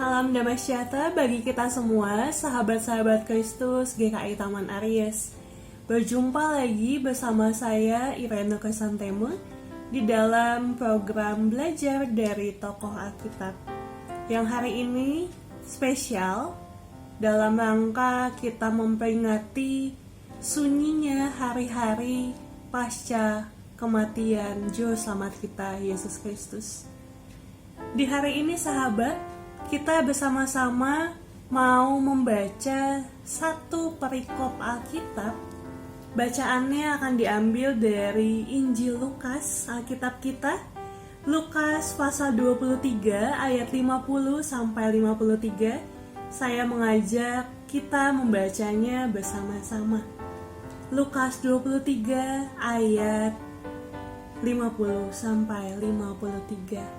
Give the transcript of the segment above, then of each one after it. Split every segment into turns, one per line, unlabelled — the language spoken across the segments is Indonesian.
Salam damai sejahtera bagi kita semua, sahabat-sahabat Kristus GKI Taman Aries. Berjumpa lagi bersama saya Irene Krisanteme di dalam program belajar dari tokoh Alkitab. Yang hari ini spesial dalam rangka kita memperingati sunyinya hari-hari pasca kematian Juru Selamat kita Yesus Kristus. Di hari ini sahabat, kita bersama-sama mau membaca satu perikop Alkitab. Bacaannya akan diambil dari Injil Lukas, Alkitab kita. Lukas pasal 23 ayat 50 sampai 53. Saya mengajak kita membacanya bersama-sama. Lukas 23 ayat 50 sampai 53.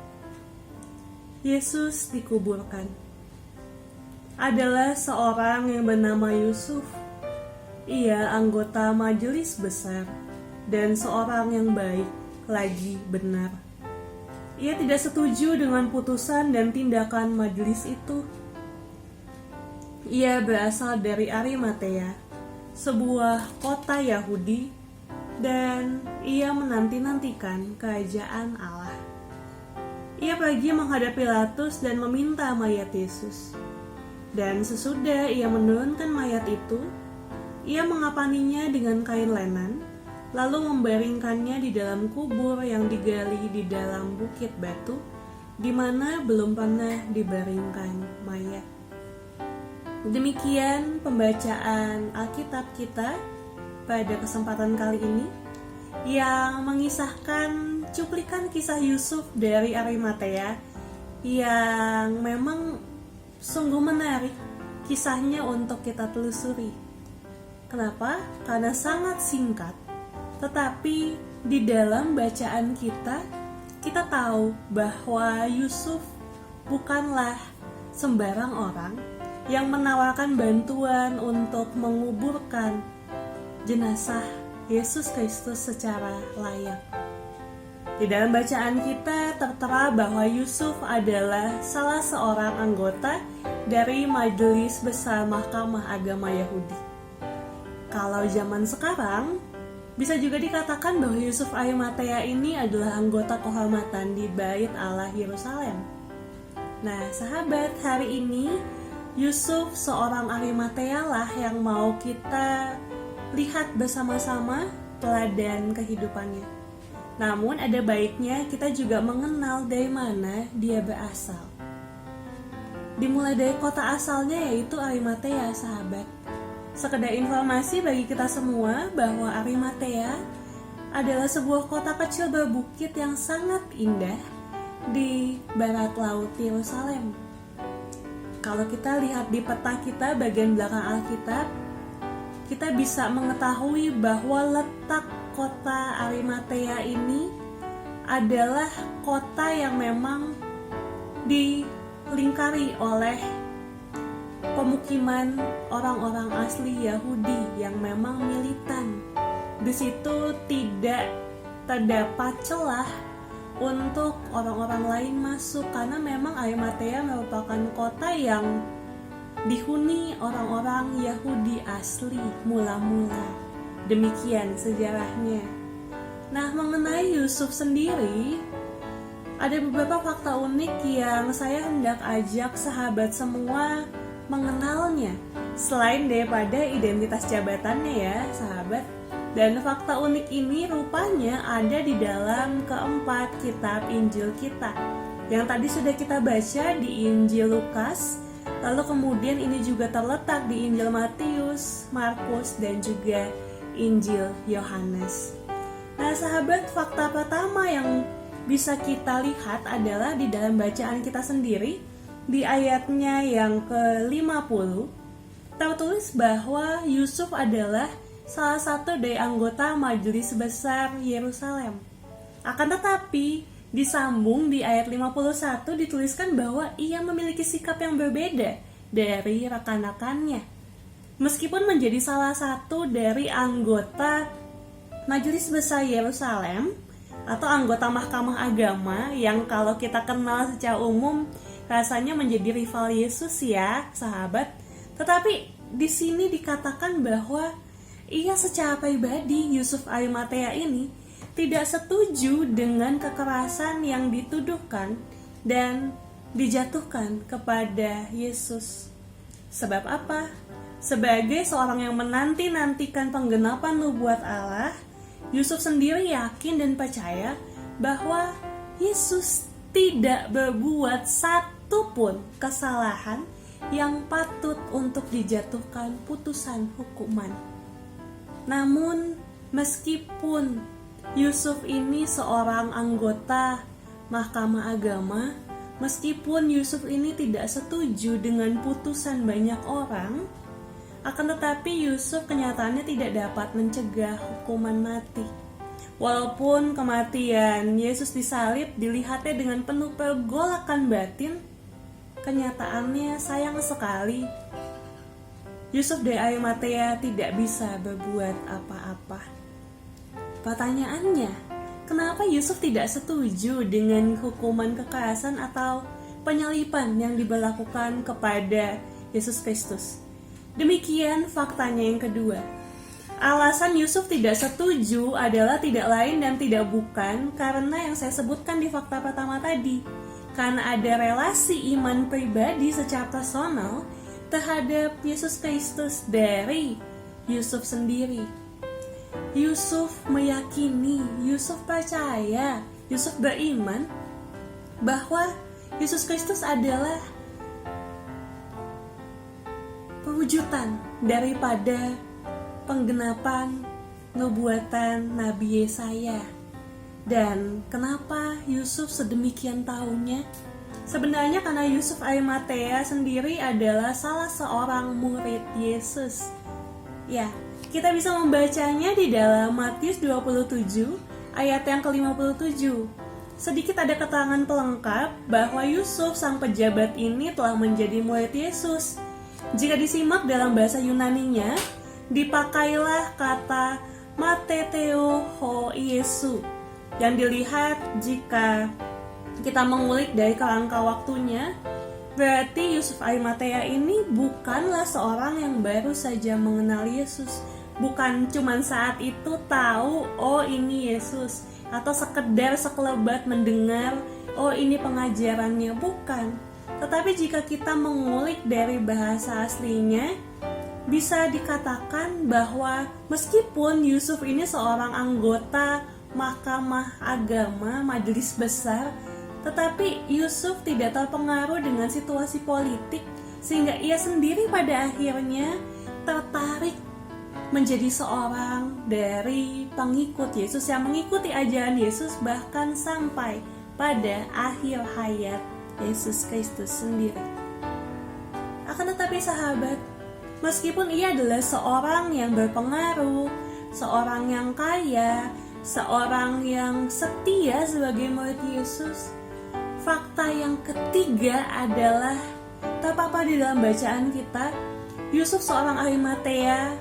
Yesus dikuburkan. Adalah seorang yang bernama Yusuf. Ia anggota majelis besar dan seorang yang baik, lagi benar. Ia tidak setuju dengan putusan dan tindakan majelis itu. Ia berasal dari Arimatea, sebuah kota Yahudi, dan ia menanti-nantikan kerajaan Allah. Ia pergi menghadap Pilatus dan meminta mayat Yesus. Dan sesudah ia menurunkan mayat itu, ia mengapaninya dengan kain lenan, lalu membaringkannya di dalam kubur yang digali di dalam bukit batu, di mana belum pernah dibaringkan mayat. Demikian pembacaan Alkitab kita pada kesempatan kali ini, yang mengisahkan cuplikan kisah Yusuf dari Arimatea yang memang sungguh menarik kisahnya untuk kita telusuri. Kenapa? Karena sangat singkat, tetapi di dalam bacaan kita tahu bahwa Yusuf bukanlah sembarang orang yang menawarkan bantuan untuk menguburkan jenazah Yesus Kristus secara layak. Di dalam bacaan kita tertera bahwa Yusuf adalah salah seorang anggota dari Majelis Besar Mahkamah Agama Yahudi. Kalau zaman sekarang, bisa juga dikatakan bahwa Yusuf Arimatea ini adalah anggota kehormatan di Bait Allah Yerusalem. Nah, sahabat, hari ini Yusuf seorang Arimatea lah yang mau kita lihat bersama-sama teladan kehidupannya. Namun ada baiknya kita juga mengenal dari mana dia berasal. Dimulai dari kota asalnya yaitu Arimatea, sahabat. Sekedar informasi bagi kita semua bahwa Arimatea adalah sebuah kota kecil berbukit yang sangat indah di barat laut Yerusalem. Kalau kita lihat di peta kita bagian belakang Alkitab, kita bisa mengetahui bahwa letak kota Arimatea ini adalah kota yang memang dilingkari oleh pemukiman orang-orang asli Yahudi yang memang militan. Di situ tidak terdapat celah untuk orang-orang lain masuk karena memang Arimatea merupakan kota yang dihuni orang-orang Yahudi asli mula-mula. Demikian sejarahnya. Nah, mengenai Yusuf sendiri, ada beberapa fakta unik yang saya hendak ajak sahabat semua mengenalnya. Selain daripada identitas jabatannya ya, sahabat. Dan fakta unik ini rupanya ada di dalam keempat kitab Injil kita. Yang tadi sudah kita baca di Injil Lukas, lalu kemudian ini juga terletak di Injil Matius, Markus, dan juga Injil Yohanes. Nah, sahabat, fakta pertama yang bisa kita lihat adalah di dalam bacaan kita sendiri, di ayatnya yang ke-50, tertulis bahwa Yusuf adalah salah satu dari anggota Majelis Besar Yerusalem. Akan tetapi, disambung di ayat 51 dituliskan bahwa ia memiliki sikap yang berbeda dari rekan-rekannya. Meskipun menjadi salah satu dari anggota Majelis Besar Yerusalem atau anggota Mahkamah Agama yang kalau kita kenal secara umum rasanya menjadi rival Yesus ya, sahabat. Tetapi di sini dikatakan bahwa ia secara pribadi, Yusuf Arimatea ini tidak setuju dengan kekerasan yang dituduhkan dan dijatuhkan kepada Yesus. Sebab apa? Sebagai seorang yang menanti-nantikan penggenapan nubuat Allah, Yusuf sendiri yakin dan percaya bahwa Yesus tidak berbuat satu pun kesalahan yang patut untuk dijatuhkan putusan hukuman. Namun, meskipun Yusuf ini seorang anggota Mahkamah Agama, meskipun Yusuf ini tidak setuju dengan putusan banyak orang, akan tetapi Yusuf kenyataannya tidak dapat mencegah hukuman mati. Walaupun kematian Yesus disalib dilihatnya dengan penuh pergolakan batin, kenyataannya sayang sekali Yusuf dari Arimatea tidak bisa berbuat apa-apa. Pertanyaannya, kenapa Yusuf tidak setuju dengan hukuman kekerasan atau penyaliban yang diberlakukan kepada Yesus Kristus? Demikian faktanya yang kedua. Alasan Yusuf tidak setuju adalah tidak lain dan tidak bukan karena yang saya sebutkan di fakta pertama tadi. Karena ada relasi iman pribadi secara personal terhadap Yesus Kristus dari Yusuf sendiri. Yusuf meyakini, Yusuf percaya, Yusuf beriman bahwa Yesus Kristus adalah perwujudan daripada penggenapan nubuatan Nabi Yesaya. Dan kenapa Yusuf sedemikian tahunya? Sebenarnya karena Yusuf Arimatea sendiri adalah salah seorang murid Yesus. Ya, kita bisa membacanya di dalam Matius 27 ayat yang ke-57. Sedikit ada keterangan pelengkap bahwa Yusuf sang pejabat ini telah menjadi murid Yesus. Jika disimak dalam bahasa Yunaninya, dipakailah kata mateteo ho Yesu, yang dilihat jika kita mengulik dari kerangka waktunya, berarti Yusuf Arimatea ini bukanlah seorang yang baru saja mengenal Yesus. Bukan cuma saat itu tahu, oh ini Yesus, atau sekedar sekelebat mendengar, oh ini pengajarannya, bukan. Tetapi jika kita mengulik dari bahasa aslinya, bisa dikatakan bahwa meskipun Yusuf ini seorang anggota Mahkamah Agama, Majelis Besar, tetapi Yusuf tidak terpengaruh dengan situasi politik sehingga ia sendiri pada akhirnya tertarik menjadi seorang dari pengikut Yesus yang mengikuti ajaran Yesus bahkan sampai pada akhir hayat Yesus Kristus sendiri. Akan tetapi sahabat, meskipun ia adalah seorang yang berpengaruh, seorang yang kaya, seorang yang setia sebagai murid Yesus, fakta yang ketiga adalah terpapar di dalam bacaan kita. Yusuf seorang Arimatea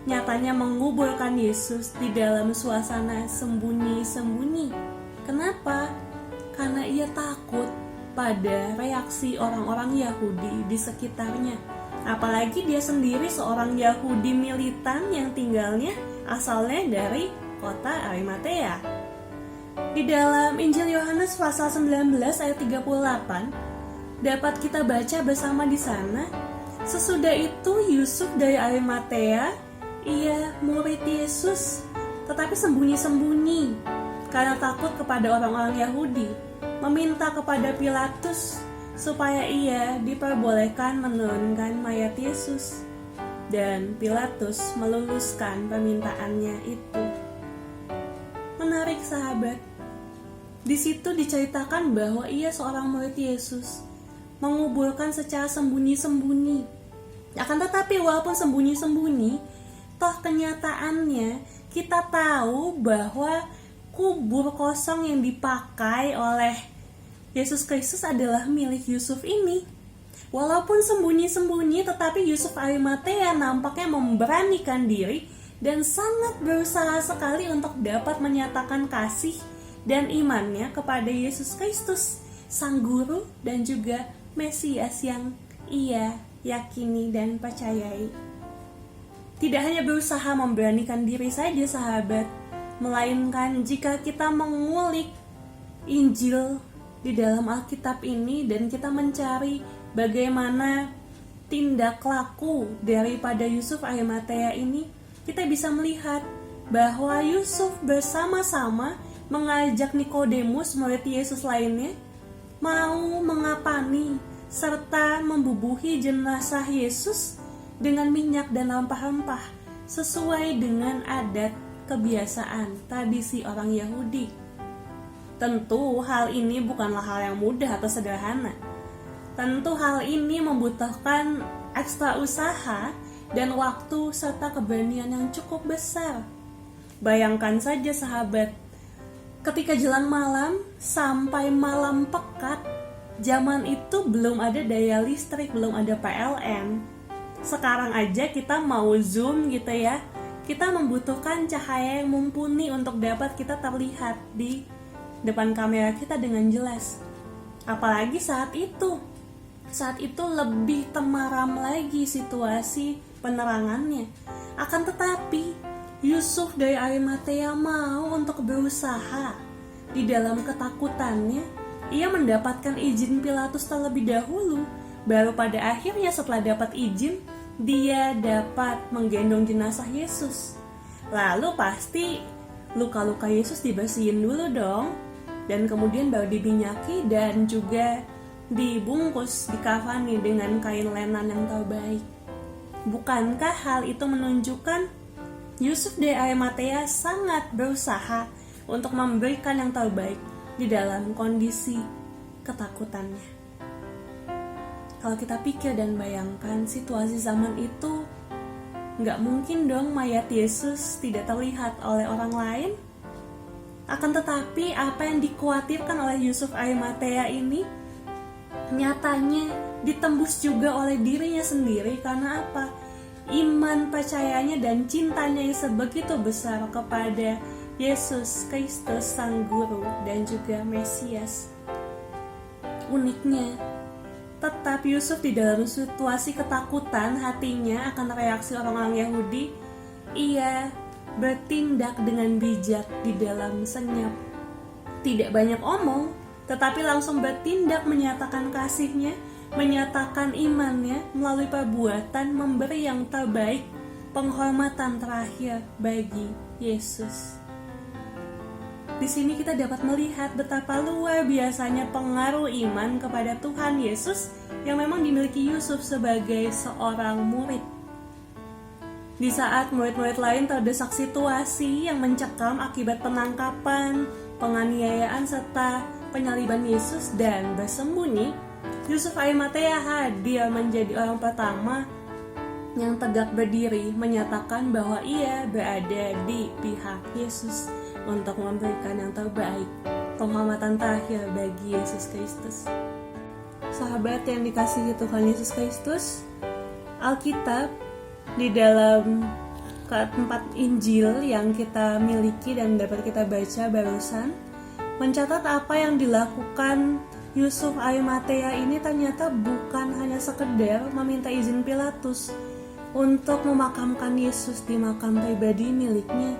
nyatanya menguburkan Yesus di dalam suasana sembunyi-sembunyi. Kenapa? Karena ia takut pada reaksi orang-orang Yahudi di sekitarnya. Apalagi dia sendiri seorang Yahudi militan yang tinggalnya asalnya dari kota Arimatea. Di dalam Injil Yohanes pasal 19 ayat 38 dapat kita baca bersama di sana, sesudah itu Yusuf dari Arimatea, ia murid Yesus, tetapi sembunyi-sembunyi karena takut kepada orang-orang Yahudi, meminta kepada Pilatus supaya ia diperbolehkan menurunkan mayat Yesus. Dan Pilatus meluluskan permintaannya itu. Menarik sahabat, di situ diceritakan bahwa ia seorang murid Yesus, menguburkan secara sembunyi-sembunyi. Akan tetapi walaupun sembunyi-sembunyi, toh kenyataannya kita tahu bahwa kubur kosong yang dipakai oleh Yesus Kristus adalah milik Yusuf ini. Walaupun sembunyi-sembunyi, tetapi Yusuf Arimatea nampaknya memberanikan diri dan sangat berusaha sekali untuk dapat menyatakan kasih dan imannya kepada Yesus Kristus, Sang Guru dan juga Mesias yang ia yakini dan percayai. Tidak hanya berusaha memberanikan diri saja sahabat, melainkan jika kita mengulik Injil di dalam Alkitab ini dan kita mencari bagaimana tindak laku daripada Yusuf Arimatea ini, kita bisa melihat bahwa Yusuf bersama-sama mengajak Nikodemus, murid Yesus lainnya, mau mengapani serta membubuhi jenazah Yesus dengan minyak dan rempah-rempah sesuai dengan adat kebiasaan tradisi orang Yahudi. Tentu hal ini bukanlah hal yang mudah atau sederhana. Tentu hal ini membutuhkan ekstra usaha dan waktu serta keberanian yang cukup besar. Bayangkan saja sahabat, ketika jelang malam sampai malam pekat, zaman itu belum ada daya listrik, belum ada PLN. Sekarang aja kita mau zoom gitu ya, kita membutuhkan cahaya yang mumpuni untuk dapat kita terlihat di depan kamera kita dengan jelas. Apalagi saat itu lebih temaram lagi situasi penerangannya. Akan tetapi Yusuf dari Arimatea mau untuk berusaha. Di dalam ketakutannya, ia mendapatkan izin Pilatus terlebih dahulu. Baru pada akhirnya setelah dapat izin, dia dapat menggendong jenazah Yesus. Lalu pasti luka-luka Yesus dibersihin dulu dong, dan kemudian baru diminyaki dan juga dibungkus, dikafani dengan kain lenan yang terbaik. Bukankah hal itu menunjukkan Yusuf dari Arimatea sangat berusaha untuk memberikan yang terbaik di dalam kondisi ketakutannya? Kalau kita pikir dan bayangkan situasi zaman itu, nggak mungkin dong mayat Yesus tidak terlihat oleh orang lain. Akan tetapi apa yang dikhawatirkan oleh Yusuf Arimatea ini nyatanya ditembus juga oleh dirinya sendiri. Karena apa? Iman percayanya dan cintanya yang sebegitu besar kepada Yesus Kristus Sang Guru dan juga Mesias. Uniknya, tetap Yusuf di dalam situasi ketakutan hatinya akan reaksi orang-orang Yahudi, ia bertindak dengan bijak di dalam senyap. Tidak banyak omong, tetapi langsung bertindak menyatakan kasihnya, menyatakan imannya melalui perbuatan memberi yang terbaik, penghormatan terakhir bagi Yesus. Di sini kita dapat melihat betapa luar biasanya pengaruh iman kepada Tuhan Yesus yang memang dimiliki Yusuf sebagai seorang murid. Di saat murid-murid lain terdesak situasi yang mencekam akibat penangkapan, penganiayaan serta penyaliban Yesus dan bersembunyi, Yusuf Arimatea hadir menjadi orang pertama yang tegak berdiri menyatakan bahwa ia berada di pihak Yesus untuk memberikan yang terbaik, penghormatan terakhir bagi Yesus Kristus. Sahabat yang dikasihi Tuhan Yesus Kristus, Alkitab di dalam keempat Injil yang kita miliki dan dapat kita baca barusan mencatat apa yang dilakukan Yusuf Arimatea ini ternyata bukan hanya sekedar meminta izin Pilatus untuk memakamkan Yesus di makam pribadi miliknya.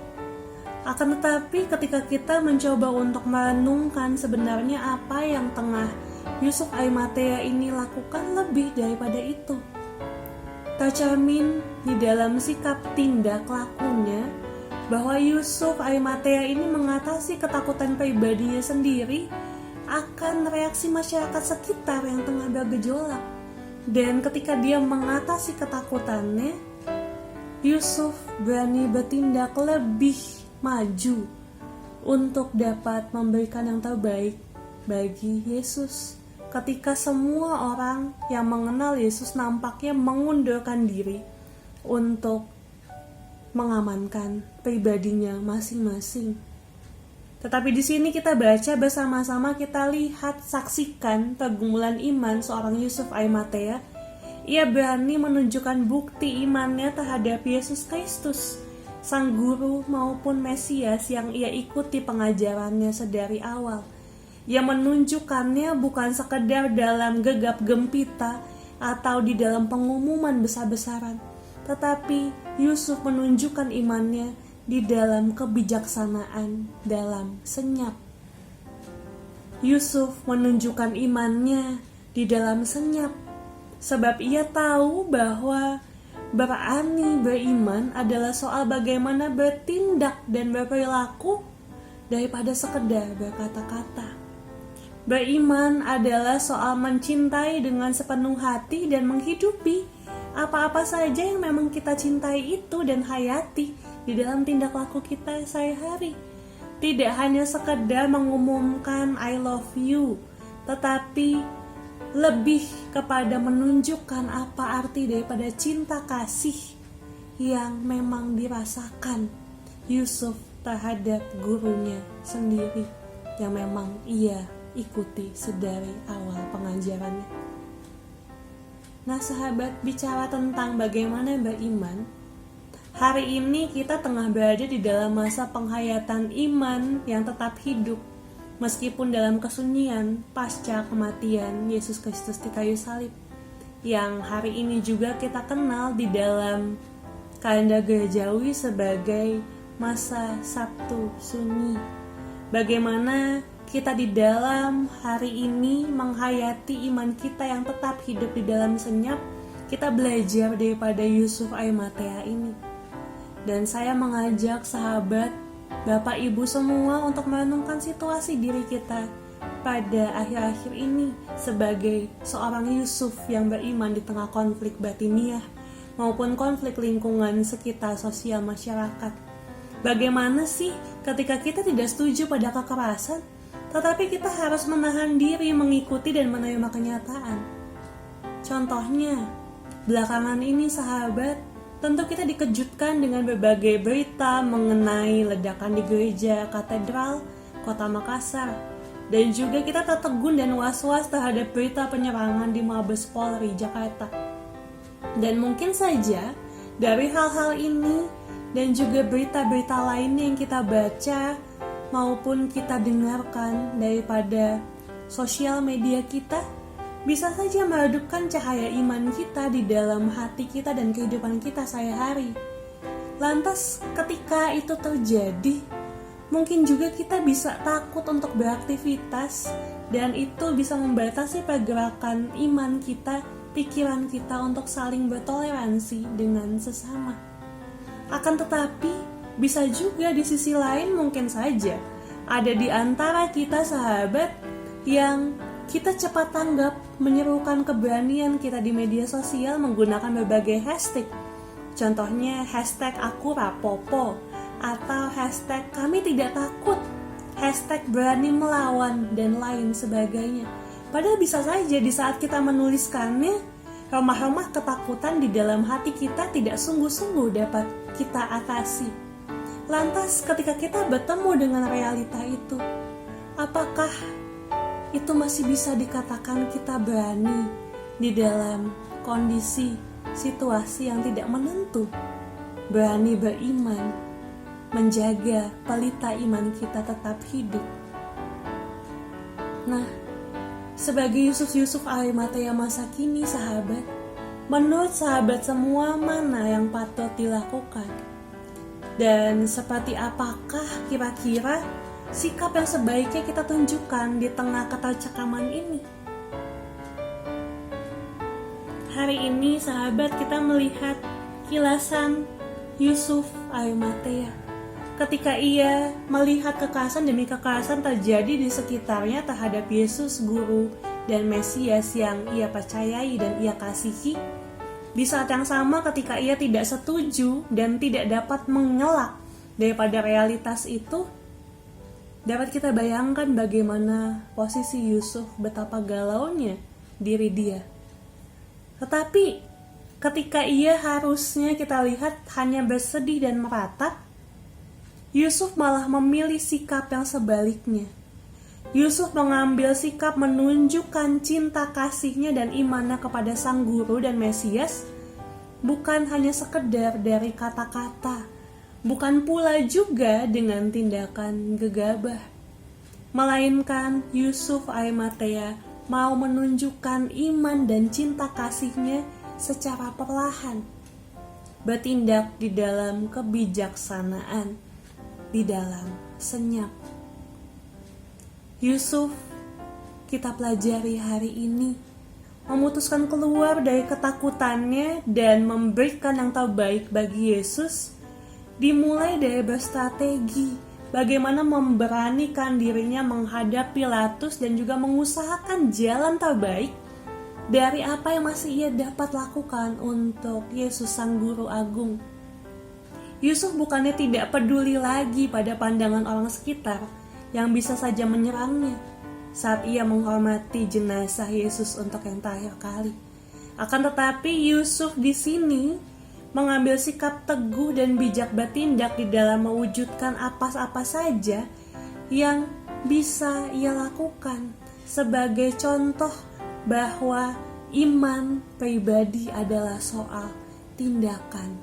Akan tetapi ketika kita mencoba untuk merenungkan sebenarnya apa yang tengah Yusuf Arimatea ini lakukan lebih daripada itu. Tercermin di dalam sikap tindak lakunya bahwa Yusuf Arimatea ini mengatasi ketakutan pribadinya sendiri akan reaksi masyarakat sekitar yang tengah bergejolak. Dan ketika dia mengatasi ketakutannya, Yusuf berani bertindak lebih maju untuk dapat memberikan yang terbaik bagi Yesus. Ketika semua orang yang mengenal Yesus nampaknya mengundurkan diri untuk mengamankan pribadinya masing-masing. Tetapi di sini kita baca bersama-sama, kita lihat, saksikan pergumulan iman seorang Yusuf Arimatea. Ia berani menunjukkan bukti imannya terhadap Yesus Kristus, Sang Guru maupun Mesias yang ia ikuti pengajarannya sedari awal. yang menunjukkannya bukan sekedar dalam gegap gempita atau di dalam pengumuman besar-besaran, tetapi Yusuf menunjukkan imannya di dalam kebijaksanaan, dalam senyap. Yusuf menunjukkan imannya di dalam senyap, sebab ia tahu bahwa berani beriman adalah soal bagaimana bertindak dan berperilaku daripada sekedar berkata-kata. Beriman adalah soal mencintai dengan sepenuh hati dan menghidupi apa-apa saja yang memang kita cintai itu dan hayati di dalam tindak laku kita sehari-hari. Tidak hanya sekedar mengumumkan I love you, tetapi lebih kepada menunjukkan apa arti daripada cinta kasih yang memang dirasakan Yusuf terhadap gurunya sendiri yang memang ia ikuti sedari awal pengajarannya. Nah sahabat, bicara tentang bagaimana beriman, hari ini kita tengah berada di dalam masa penghayatan iman yang tetap hidup meskipun dalam kesunyian pasca kematian Yesus Kristus di kayu salib, yang hari ini juga kita kenal di dalam kalender gerejawi sebagai masa Sabtu Sunyi. Bagaimana kita di dalam hari ini menghayati iman kita yang tetap hidup di dalam senyap, kita belajar daripada Yusuf Arimatea ini. Dan saya mengajak sahabat, Bapak Ibu semua untuk merenungkan situasi diri kita pada akhir-akhir ini sebagai seorang Yusuf yang beriman di tengah konflik batiniah maupun konflik lingkungan sekitar sosial masyarakat. Bagaimana sih ketika kita tidak setuju pada kekerasan, tetapi kita harus menahan diri mengikuti dan menerima kenyataan? Contohnya, belakangan ini sahabat, tentu kita dikejutkan dengan berbagai berita mengenai ledakan di gereja katedral Kota Makassar. Dan juga kita tertegun dan was-was terhadap berita penyerangan di Mabes Polri Jakarta. Dan mungkin saja dari hal-hal ini dan juga berita-berita lainnya yang kita baca maupun kita dengarkan daripada sosial media kita, bisa saja meredupkan cahaya iman kita di dalam hati kita dan kehidupan kita sehari-hari. Lantas ketika itu terjadi, mungkin juga kita bisa takut untuk beraktivitas, dan itu bisa membatasi pergerakan iman kita, pikiran kita untuk saling bertoleransi dengan sesama. Akan tetapi, bisa juga di sisi lain mungkin saja ada di antara kita sahabat yang kita cepat tanggap menyerukan keberanian kita di media sosial menggunakan berbagai hashtag. Contohnya hashtag aku rapopo, atau hashtag kami tidak takut, hashtag berani melawan, dan lain sebagainya. Padahal bisa saja di saat kita menuliskannya, remah-remah ketakutan di dalam hati kita tidak sungguh-sungguh dapat kita atasi. Lantas ketika kita bertemu dengan realita itu, apakah itu masih bisa dikatakan kita berani di dalam kondisi situasi yang tidak menentu? Berani beriman, menjaga pelita iman kita tetap hidup. Nah, sebagai Yusuf Arimatea masa kini sahabat, menurut sahabat semua mana yang patut dilakukan? Dan seperti apakah kira-kira sikap yang sebaiknya kita tunjukkan di tengah ketercekaman ini? Hari ini sahabat kita melihat kilasan Yusuf Arimatea ketika ia melihat kekerasan demi kekerasan terjadi di sekitarnya terhadap Yesus, Guru dan Mesias yang ia percayai dan ia kasihi. Di saat yang sama ketika ia tidak setuju dan tidak dapat mengelak daripada realitas itu, dapat kita bayangkan bagaimana posisi Yusuf, betapa galaunya diri dia. Tetapi ketika ia harusnya kita lihat hanya bersedih dan meratap, Yusuf malah memilih sikap yang sebaliknya. Yusuf mengambil sikap menunjukkan cinta kasihnya dan imannya kepada sang guru dan Mesias, bukan hanya sekedar dari kata-kata, bukan pula juga dengan tindakan gegabah. melainkan Yusuf Arimatea mau menunjukkan iman dan cinta kasihnya secara perlahan, bertindak di dalam kebijaksanaan, di dalam senyap. Yusuf, kita pelajari hari ini, memutuskan keluar dari ketakutannya dan memberikan yang terbaik bagi Yesus, dimulai dari berstrategi bagaimana memberanikan dirinya menghadap Pilatus dan juga mengusahakan jalan terbaik dari apa yang masih ia dapat lakukan untuk Yesus Sang Guru Agung. Yusuf bukannya tidak peduli lagi pada pandangan orang sekitar yang bisa saja menyerangnya saat ia menghormati jenazah Yesus untuk yang terakhir kali. Akan tetapi Yusuf di sini mengambil sikap teguh dan bijak bertindak di dalam mewujudkan apa-apa saja yang bisa ia lakukan sebagai contoh bahwa iman pribadi adalah soal tindakan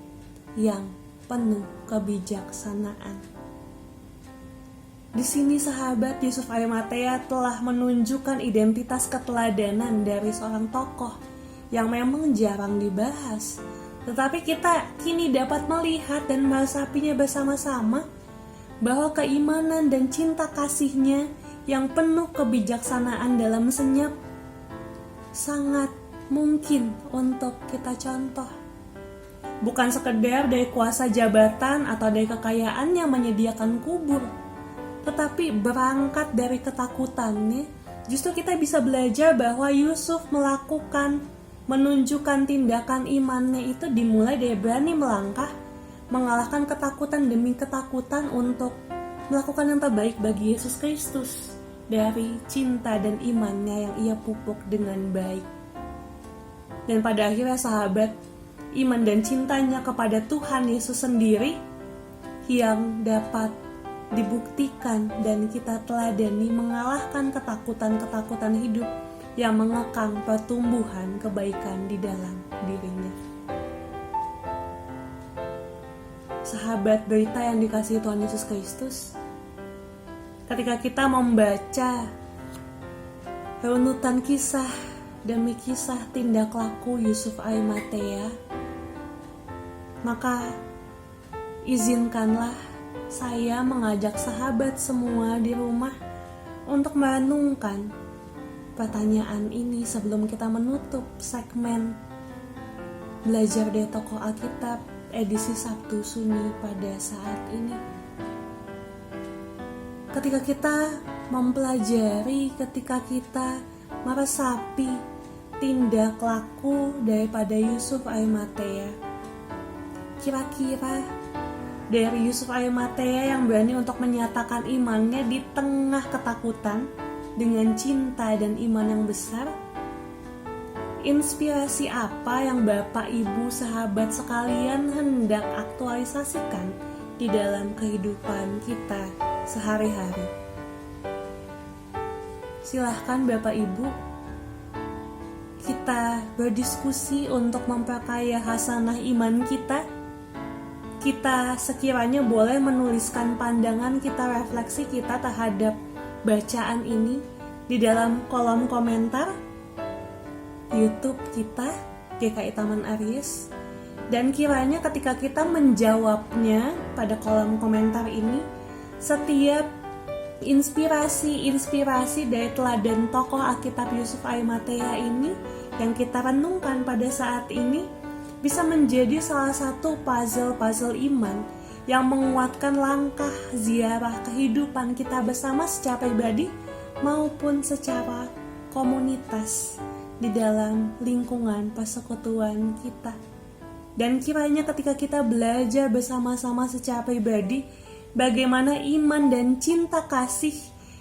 yang penuh kebijaksanaan. Di sini sahabat, Yusuf Arimatea telah menunjukkan identitas keteladanan dari seorang tokoh yang memang jarang dibahas. Tetapi kita kini dapat melihat dan meresapinya bersama-sama bahwa keimanan dan cinta kasihnya yang penuh kebijaksanaan dalam senyap sangat mungkin untuk kita contoh. Bukan sekedar dari kuasa jabatan atau dari kekayaan yang menyediakan kubur, tetapi berangkat dari ketakutannya, justru kita bisa belajar bahwa Yusuf menunjukkan tindakan imannya itu dimulai dari berani melangkah, mengalahkan ketakutan demi ketakutan untuk melakukan yang terbaik bagi Yesus Kristus dari cinta dan imannya yang ia pupuk dengan baik. Dan pada akhirnya sahabat, iman dan cintanya kepada Tuhan Yesus sendiri yang dapat dibuktikan dan kita teladani mengalahkan ketakutan-ketakutan hidup yang mengekang pertumbuhan kebaikan di dalam dirinya. Sahabat berita yang dikasihi Tuhan Yesus Kristus, ketika kita membaca runutan kisah demi kisah tindak laku Yusuf Arimatea, maka izinkanlah saya mengajak sahabat semua di rumah untuk merenungkan pertanyaan ini sebelum kita menutup segmen Belajar dari Tokoh Alkitab edisi Sabtu Sunyi pada saat ini. Ketika kita mempelajari, ketika kita meresapi tindak laku daripada Yusuf Arimatea, kira-kira dari Yusuf Arimatea yang berani untuk menyatakan imannya di tengah ketakutan dengan cinta dan iman yang besar, inspirasi apa yang Bapak, Ibu, sahabat sekalian hendak aktualisasikan di dalam kehidupan kita sehari-hari? Silahkan Bapak, Ibu, kita berdiskusi untuk memperkaya hasanah iman kita. Kita sekiranya boleh menuliskan pandangan kita, refleksi kita terhadap bacaan ini di dalam kolom komentar YouTube kita GKI Taman Aries, dan kiranya ketika kita menjawabnya pada kolom komentar ini, setiap inspirasi dari teladan tokoh Alkitab Yusuf Arimatea ini yang kita renungkan pada saat ini bisa menjadi salah satu puzzle iman yang menguatkan langkah ziarah kehidupan kita bersama secara pribadi maupun secara komunitas di dalam lingkungan persekutuan kita. Dan kiranya ketika kita belajar bersama-sama secara pribadi bagaimana iman dan cinta kasih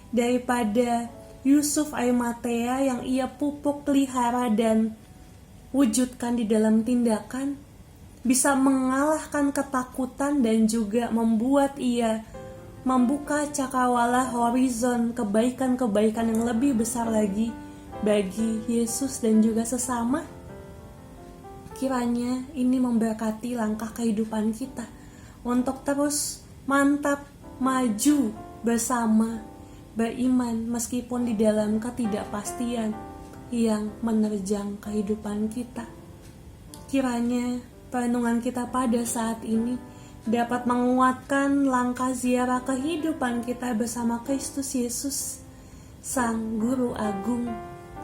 daripada Yusuf Arimatea yang ia pupuk, pelihara dan wujudkan di dalam tindakan, bisa mengalahkan ketakutan dan juga membuat ia membuka cakrawala horizon kebaikan-kebaikan yang lebih besar lagi bagi Yesus dan juga sesama. Kiranya ini memberkati langkah kehidupan kita untuk terus mantap maju bersama beriman meskipun di dalam ketidakpastian yang menerjang kehidupan kita. Kiranya perenungan kita pada saat ini dapat menguatkan langkah ziarah kehidupan kita bersama Kristus Yesus, Sang Guru Agung,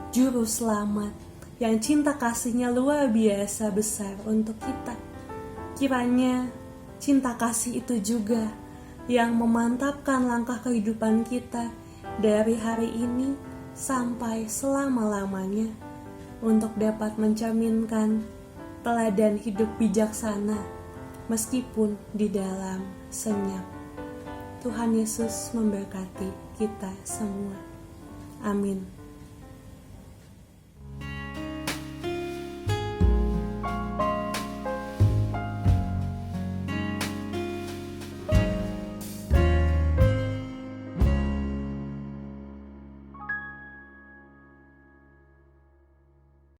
Juru Selamat, yang cinta kasih-Nya luar biasa besar untuk kita. Kiranya cinta kasih itu juga yang memantapkan langkah kehidupan kita dari hari ini sampai selama-lamanya untuk dapat mencerminkan teladan hidup bijaksana meskipun di dalam senyap. Tuhan Yesus memberkati kita semua. Amin.